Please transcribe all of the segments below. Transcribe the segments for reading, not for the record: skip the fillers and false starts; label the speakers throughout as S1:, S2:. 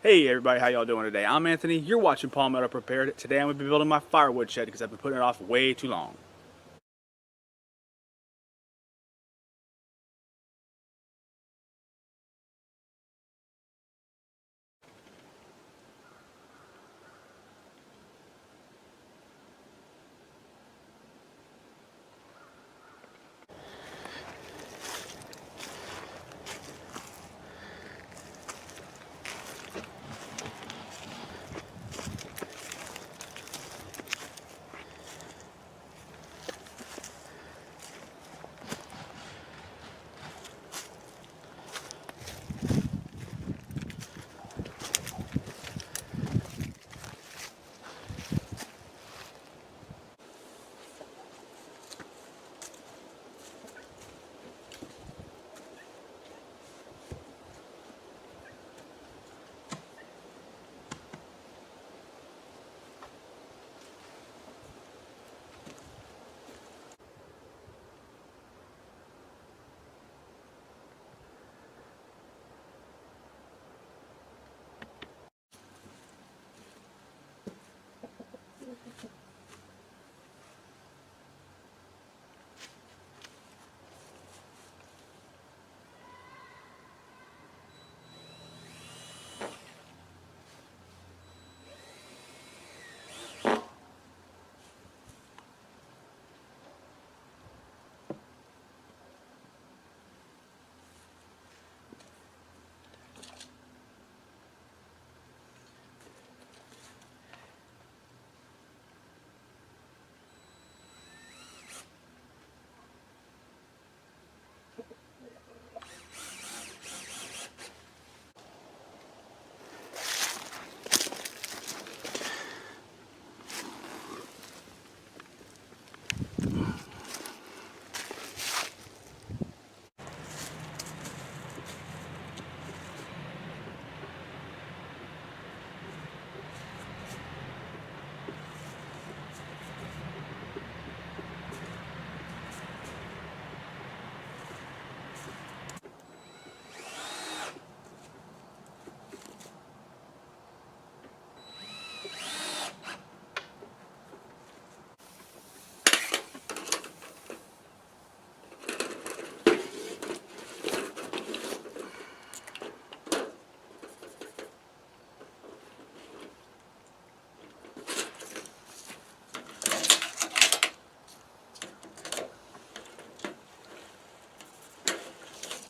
S1: Hey everybody, how y'all doing today? I'm Anthony, you're watching Palmetto Prepared. Today I'm going to be building my firewood shed because I've been putting it off way too long.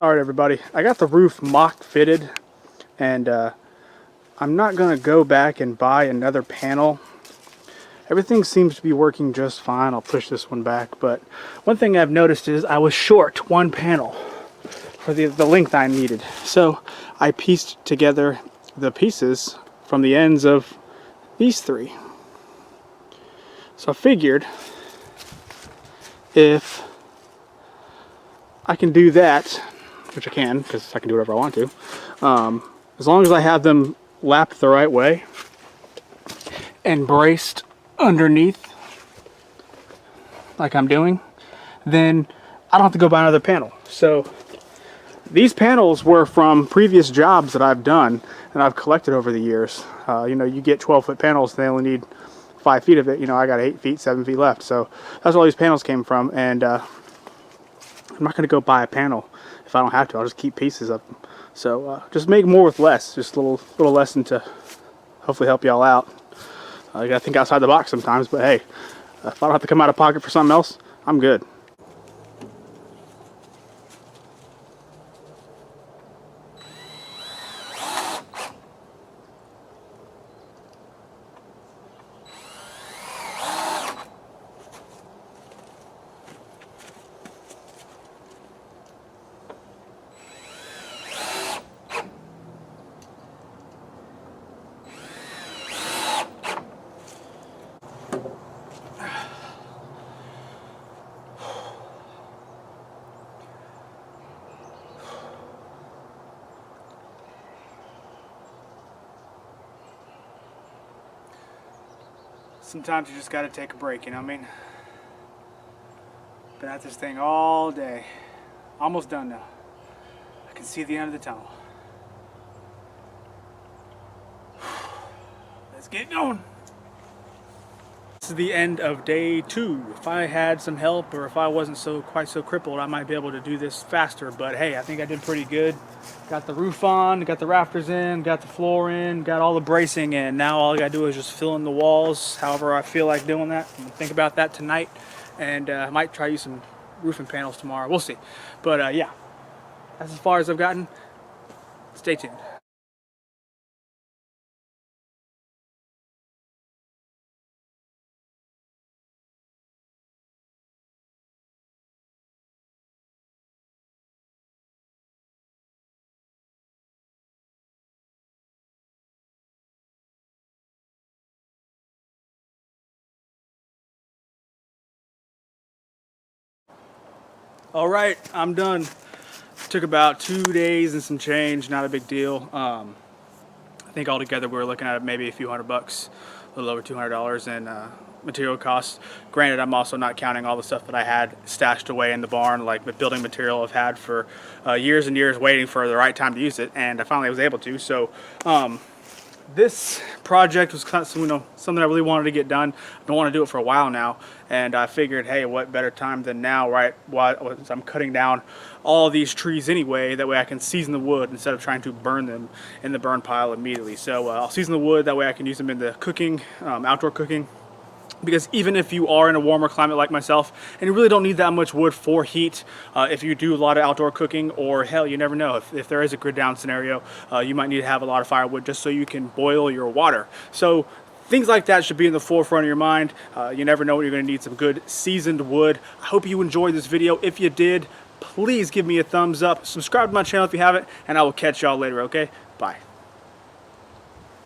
S1: Alright everybody, I got the roof mock fitted and I'm not going to go back and buy another panel. Everything seems to be working just fine. I'll push this one back, but one thing I've noticed is I was short one panel for the length I needed. So I pieced together the pieces from the ends of these three. So I figured if I can do that, which I can because I can do whatever I want to, as long as I have them lapped the right way and braced underneath like I'm doing, then I don't have to go buy another panel. So these panels were from previous jobs that I've done and I've collected over the years. You know, you get 12-foot panels, they only need 5 feet of it. You know, I got 8 feet, 7 feet left. So that's where all these panels came from. And I'm not going to go buy a panel if I don't have to. I'll just keep pieces of them. So just make more with less. Just a little lesson to hopefully help y'all out. You gotta think outside the box sometimes, but hey, if I don't have to come out of pocket for something else, I'm good. Sometimes you just gotta take a break, you know what I mean? Been at this thing all day. Almost done now. I can see the end of the tunnel. Let's get going. This is the end of day 2. If I had some help, or if I wasn't quite so crippled, I might be able to do this faster. But hey, I think I did pretty good. Got the roof on, got the rafters in, got the floor in, got all the bracing in. Now all I gotta do is just fill in the walls however I feel like doing that. I'm gonna think about that tonight, and I might try use some roofing panels tomorrow. We'll see. But yeah, that's as far as I've gotten. Stay tuned. All right, I'm done. Took about 2 days and some change, not a big deal. I think altogether we were looking at maybe a few $100, a little over $200 in material costs. Granted, I'm also not counting all the stuff that I had stashed away in the barn, like the building material I've had for years and years waiting for the right time to use it, and I finally was able to. So this project was kind of, something I really wanted to get done. I've been wanting to do it for a while now, and I figured, hey, what better time than now, right? While I'm cutting down all these trees anyway, that way I can season the wood instead of trying to burn them in the burn pile immediately. So I'll season the wood, that way I can use them in the cooking, outdoor cooking. Because even if you are in a warmer climate like myself, and you really don't need that much wood for heat, if you do a lot of outdoor cooking, or hell, you never know, if there is a grid down scenario, you might need to have a lot of firewood just so you can boil your water. So things like that should be in the forefront of your mind. You never know when you're going to need some good seasoned wood. I hope you enjoyed this video. If you did, please give me a thumbs up. Subscribe to my channel if you haven't, and I will catch y'all later, okay?